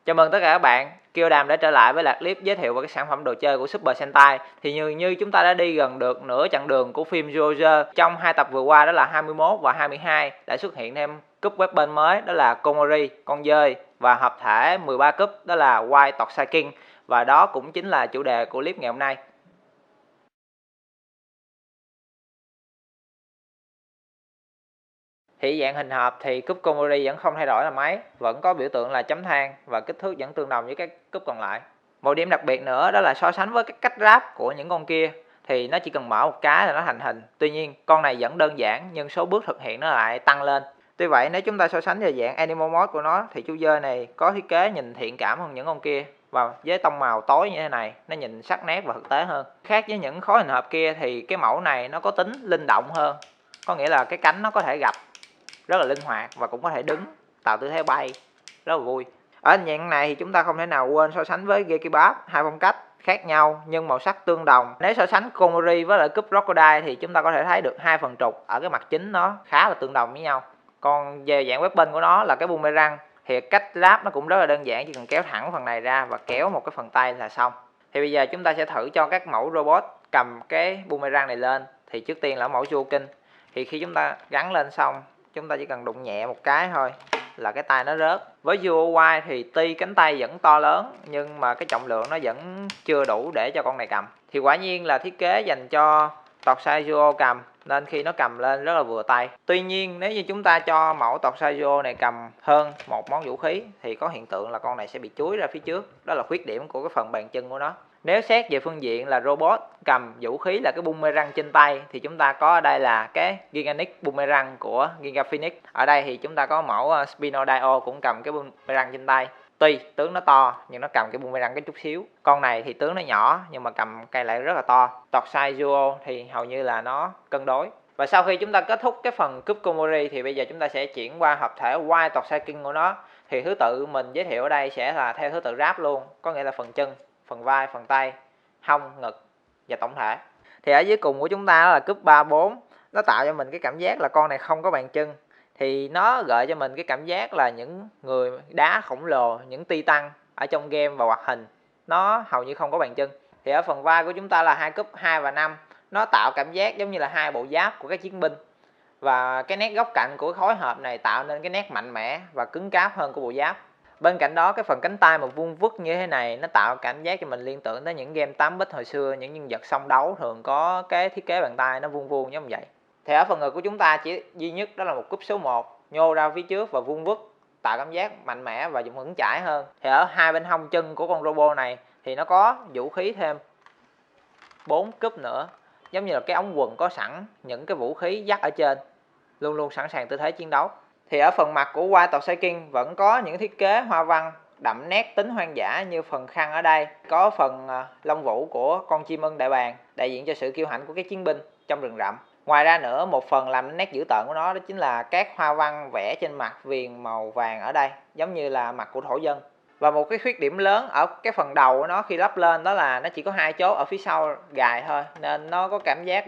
Chào mừng tất cả các bạn, Kiêu Đàm đã trở lại với loạt clip giới thiệu về các sản phẩm đồ chơi của Super Sentai. Thì như chúng ta đã đi gần được nửa chặng đường của phim Zyuohger. Trong 2 tập vừa qua đó là 21 và 22 đã xuất hiện thêm cúp weapon mới đó là Komori, con dơi, và hợp thể 13 cúp đó là White Toxaking, và đó cũng chính là chủ đề của clip ngày hôm nay. Thì dạng hình hộp thì cúp Komori vẫn không thay đổi là mấy, vẫn có biểu tượng là chấm than và kích thước vẫn tương đồng với các cúp còn lại. Một điểm đặc biệt nữa đó là so sánh với cái cách ráp của những con kia thì nó chỉ cần mở một cái là nó thành hình. Tuy nhiên con này vẫn đơn giản nhưng số bước thực hiện nó lại tăng lên. Tuy vậy nếu chúng ta so sánh về dạng Animal Mode của nó thì chú dơi này có thiết kế nhìn thiện cảm hơn những con kia, và với tông màu tối như thế này nó nhìn sắc nét và thực tế hơn. Khác với những khối hình hộp kia thì cái mẫu này nó có tính linh động hơn, có nghĩa là cái cánh nó có thể gập rất là linh hoạt và cũng có thể đứng tạo tư thế bay, rất là vui. Ở dạng này thì chúng ta không thể nào quên so sánh với Gekibat, hai phong cách khác nhau nhưng màu sắc tương đồng. Nếu so sánh Komori với lại cúp Crocodile thì chúng ta có thể thấy được hai phần trục ở cái mặt chính nó khá là tương đồng với nhau. Còn về dạng weapon của nó là cái boomerang thì cách ráp nó cũng rất là đơn giản, chỉ cần kéo thẳng phần này ra và kéo một cái phần tay là xong. Thì bây giờ chúng ta sẽ thử cho các mẫu robot cầm cái boomerang này lên. Thì trước tiên là mẫu Jokin, thì khi chúng ta gắn lên xong chúng ta chỉ cần đụng nhẹ một cái thôi là cái tay nó rớt. Với Duo thì tuy cánh tay vẫn to lớn nhưng mà cái trọng lượng nó vẫn chưa đủ để cho con này cầm. Thì quả nhiên là thiết kế dành cho Tokusai Duo cầm nên khi nó cầm lên rất là vừa tay. Tuy nhiên nếu như chúng ta cho mẫu Tokusai Duo này cầm hơn một món vũ khí thì có hiện tượng là con này sẽ bị chúi ra phía trước. Đó là khuyết điểm của cái phần bàn chân của nó. Nếu xét về phương diện là robot cầm vũ khí là cái boomerang trên tay thì chúng ta có ở đây là cái Gigantic Boomerang của Giga Phoenix. Ở đây thì chúng ta có mẫu Spinodio cũng cầm cái boomerang trên tay. Tuy tướng nó to nhưng nó cầm cái boomerang cái chút xíu. Con này thì tướng nó nhỏ nhưng mà cầm cây lại rất là to. Tokusai Duo thì hầu như là nó cân đối. Và sau khi chúng ta kết thúc cái phần cúp Komori thì bây giờ chúng ta sẽ chuyển qua hợp thể White Toxaking của nó. Thì thứ tự mình giới thiệu ở đây sẽ là theo thứ tự ráp luôn, có nghĩa là phần chân, phần vai, phần tay, hông, ngực và tổng thể. Thì ở dưới cùng của chúng ta là cúp 34, nó tạo cho mình cái cảm giác là con này không có bàn chân. Thì nó gợi cho mình cái cảm giác là những người đá khổng lồ, những titan ở trong game và hoạt hình nó hầu như không có bàn chân. Thì ở phần vai của chúng ta là hai cúp 2 và 5, nó tạo cảm giác giống như là hai bộ giáp của các chiến binh. Và cái nét góc cạnh của khối hộp này tạo nên cái nét mạnh mẽ và cứng cáp hơn của bộ giáp. Bên cạnh đó cái phần cánh tay mà vuông vức như thế này nó tạo cảm giác cho mình liên tưởng tới những game 8 bit hồi xưa, những nhân vật song đấu thường có cái thiết kế bàn tay nó vuông vuông giống vậy. Thì ở phần ngực của chúng ta chỉ duy nhất đó là một cúp số 1 nhô ra phía trước và vuông vức, tạo cảm giác mạnh mẽ và vững chãi hơn. Thì ở hai bên hông chân của con robot này thì nó có vũ khí thêm 4 cúp nữa, giống như là cái ống quần có sẵn những cái vũ khí dắt ở trên, luôn luôn sẵn sàng tư thế chiến đấu. Thì ở phần mặt của White Toxaking vẫn có những thiết kế hoa văn đậm nét tính hoang dã như phần khăn ở đây, có phần lông vũ của con chim ưng đại bàng đại diện cho sự kiêu hãnh của các chiến binh trong rừng rậm. Ngoài ra nữa, một phần làm nét dữ tợn của nó đó chính là các hoa văn vẽ trên mặt viền màu vàng ở đây, giống như là mặt của thổ dân. Và một cái khuyết điểm lớn ở cái phần đầu của nó khi lắp lên đó là nó chỉ có 2 chốt ở phía sau gài thôi, nên nó có cảm giác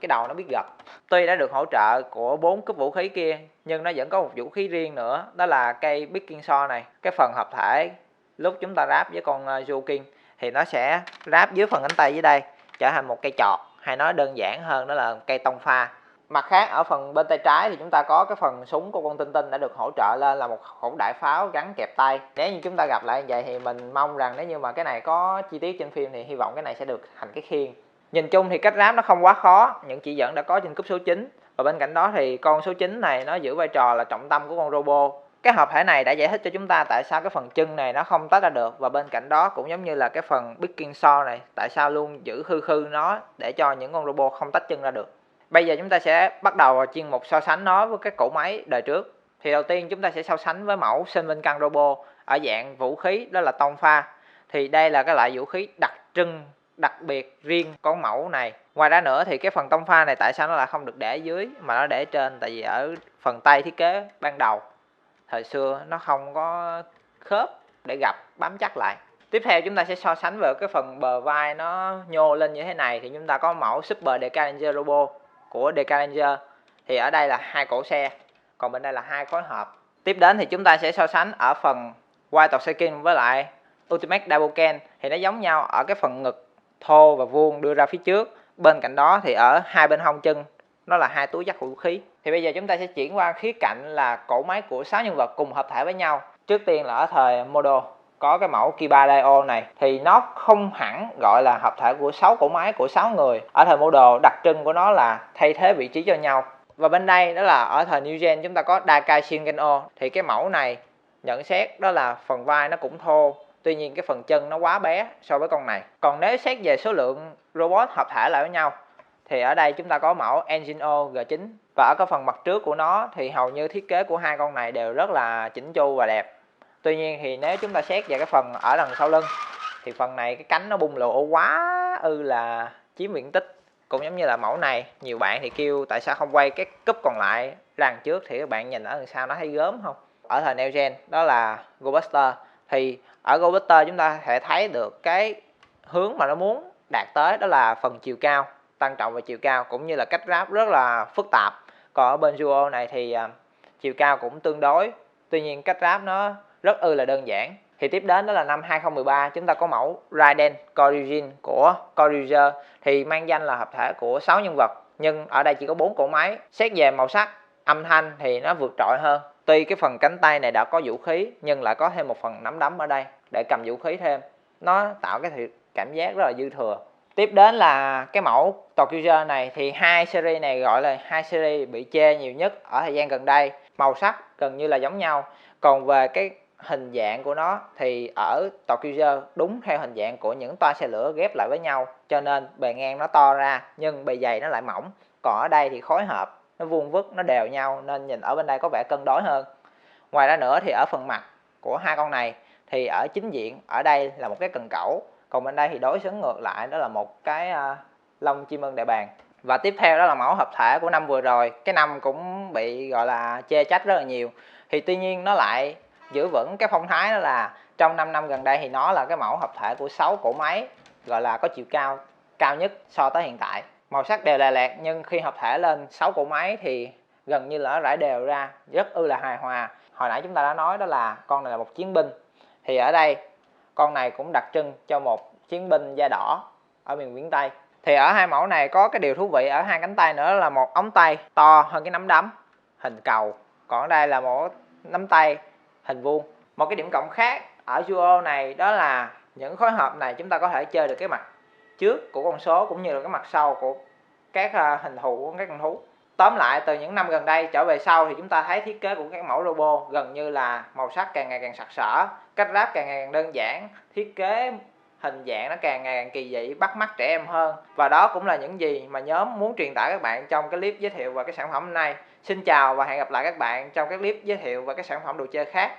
cái đầu nó biết gật. Tuy đã được hỗ trợ của 4 cúp vũ khí kia nhưng nó vẫn có một vũ khí riêng nữa, đó là cây Picking Saw này. Cái phần hợp thể lúc chúng ta ráp với con Jokin thì nó sẽ ráp dưới phần cánh tay dưới đây trở thành một cây chọt, hay nói đơn giản hơn đó là cây tông pha. Mặt khác ở phần bên tay trái thì chúng ta có cái phần súng của con Tinh Tinh đã được hỗ trợ lên là một khẩu đại pháo gắn kẹp tay. Nếu như chúng ta gặp lại như vậy thì mình mong rằng nếu như mà cái này có chi tiết trên phim thì hy vọng cái này sẽ được thành cái khiên. Nhìn chung thì cách ráp nó không quá khó, những chỉ dẫn đã có trên cúp số 9. Và bên cạnh đó thì con số 9 này nó giữ vai trò là trọng tâm của con robot. Cái hợp thể này đã giải thích cho chúng ta tại sao cái phần chân này nó không tách ra được, và bên cạnh đó cũng giống như là cái phần Picking Saw này tại sao luôn giữ khư nó để cho những con robot không tách chân ra được. Bây giờ chúng ta sẽ bắt đầu vào chuyên mục so sánh nó với các cỗ máy đời trước. Thì đầu tiên chúng ta sẽ so sánh với mẫu Senvinkan Robot ở dạng vũ khí đó là tông pha. Thì đây là cái loại vũ khí đặc trưng đặc biệt riêng con mẫu này. Ngoài ra nữa thì cái phần tông pha này tại sao nó lại không được để dưới mà nó để trên, tại vì ở phần tay thiết kế ban đầu thời xưa nó không có khớp để gặp bám chắc lại. Tiếp theo chúng ta sẽ so sánh về cái phần bờ vai nó nhô lên như thế này thì chúng ta có mẫu Super Decanger Robot của Decanger. Thì ở đây là hai cổ xe, còn bên đây là hai khối hộp. Tiếp đến thì chúng ta sẽ so sánh ở phần White Torskin với lại Ultimate Double Can thì nó giống nhau ở cái phần ngực thô và vuông đưa ra phía trước. Bên cạnh đó thì ở hai bên hông chân nó là hai túi dắt vũ khí. Thì bây giờ chúng ta sẽ chuyển qua khía cạnh là cổ máy của 6 nhân vật cùng hợp thể với nhau. Trước tiên là ở thời Modo có cái mẫu Kiba Dio này thì nó không hẳn gọi là hợp thể của 6 cổ máy của 6 người. Ở thời Modo đặc trưng của nó là thay thế vị trí cho nhau. Và bên đây đó là ở thời New Gen chúng ta có Dakai Shingen-O. Thì cái mẫu này nhận xét đó là phần vai nó cũng thô, tuy nhiên cái phần chân nó quá bé so với con này. Còn nếu xét về số lượng robot hợp thể lại với nhau thì ở đây chúng ta có mẫu Engine-O G9. Và ở cái phần mặt trước của nó thì hầu như thiết kế của hai con này đều rất là chỉnh chu và đẹp. Tuy nhiên thì nếu chúng ta xét về cái phần ở đằng sau lưng thì phần này cái cánh nó bung lộ quá là chiếm diện tích. Cũng giống như là mẫu này, nhiều bạn thì kêu tại sao không quay cái cúp còn lại ra đằng trước, thì các bạn nhìn ở đằng sau nó thấy gớm không? Ở thời Neo Gen đó là Go-Buster, thì ở Go-Buster chúng ta sẽ thấy được cái hướng mà nó muốn đạt tới đó là phần chiều cao, tăng trọng về chiều cao cũng như là cách ráp rất là phức tạp. Còn ở bên Duo này thì chiều cao cũng tương đối, tuy nhiên cách ráp nó rất là đơn giản. Thì tiếp đến đó là năm 2013 chúng ta có mẫu Raiden Koryujin của Kyoryuger, thì mang danh là hợp thể của 6 nhân vật nhưng ở đây chỉ có 4 cỗ máy. Xét về màu sắc, âm thanh thì nó vượt trội hơn. Tuy cái phần cánh tay này đã có vũ khí nhưng lại có thêm một phần nắm đấm ở đây để cầm vũ khí thêm. Nó tạo cái cảm giác rất là dư thừa. Tiếp đến là cái mẫu Tokyo này, thì hai series này gọi là hai series bị chê nhiều nhất ở thời gian gần đây. Màu sắc gần như là giống nhau. Còn về cái hình dạng của nó thì ở Tokyo đúng theo hình dạng của những toa xe lửa ghép lại với nhau, cho nên bề ngang nó to ra nhưng bề dày nó lại mỏng. Còn ở đây thì khối hợp, nó vuông vức, nó đều nhau nên nhìn ở bên đây có vẻ cân đối hơn. Ngoài ra nữa thì ở phần mặt của hai con này thì ở chính diện ở đây là một cái cần cẩu, còn bên đây thì đối xứng ngược lại đó là một cái lông chim ưng đại bàng. Và tiếp theo đó là mẫu hợp thể của năm vừa rồi, cái năm cũng bị gọi là chê trách rất là nhiều. Thì tuy nhiên nó lại giữ vững cái phong thái đó là trong 5 năm gần đây thì nó là cái mẫu hợp thể của 6 cỗ máy gọi là có chiều cao nhất so tới hiện tại. Màu sắc đều là lẹt nhưng khi hợp thể lên 6 cỗ máy thì gần như là nó rải đều ra, rất là hài hòa. Hồi nãy chúng ta đã nói đó là con này là một chiến binh, thì ở đây con này cũng đặc trưng cho một chiến binh da đỏ ở miền Viễn Tây. Thì ở hai mẫu này có cái điều thú vị ở hai cánh tay nữa là một ống tay to hơn cái nắm đấm hình cầu, còn ở đây là một nắm tay hình vuông. Một cái điểm cộng khác ở Duo này đó là những khối hợp này chúng ta có thể chơi được cái mặt trước của con số cũng như là cái mặt sau của các hình thù của các con thú. Tóm lại từ những năm gần đây trở về sau thì chúng ta thấy thiết kế của các mẫu robot gần như là màu sắc càng ngày càng sặc sỡ, cách ráp càng ngày càng đơn giản, thiết kế hình dạng nó càng ngày càng kỳ dị, bắt mắt trẻ em hơn. Và đó cũng là những gì mà nhóm muốn truyền tải các bạn trong cái clip giới thiệu và cái sản phẩm hôm nay. Xin chào và hẹn gặp lại các bạn trong các clip giới thiệu và các sản phẩm đồ chơi khác.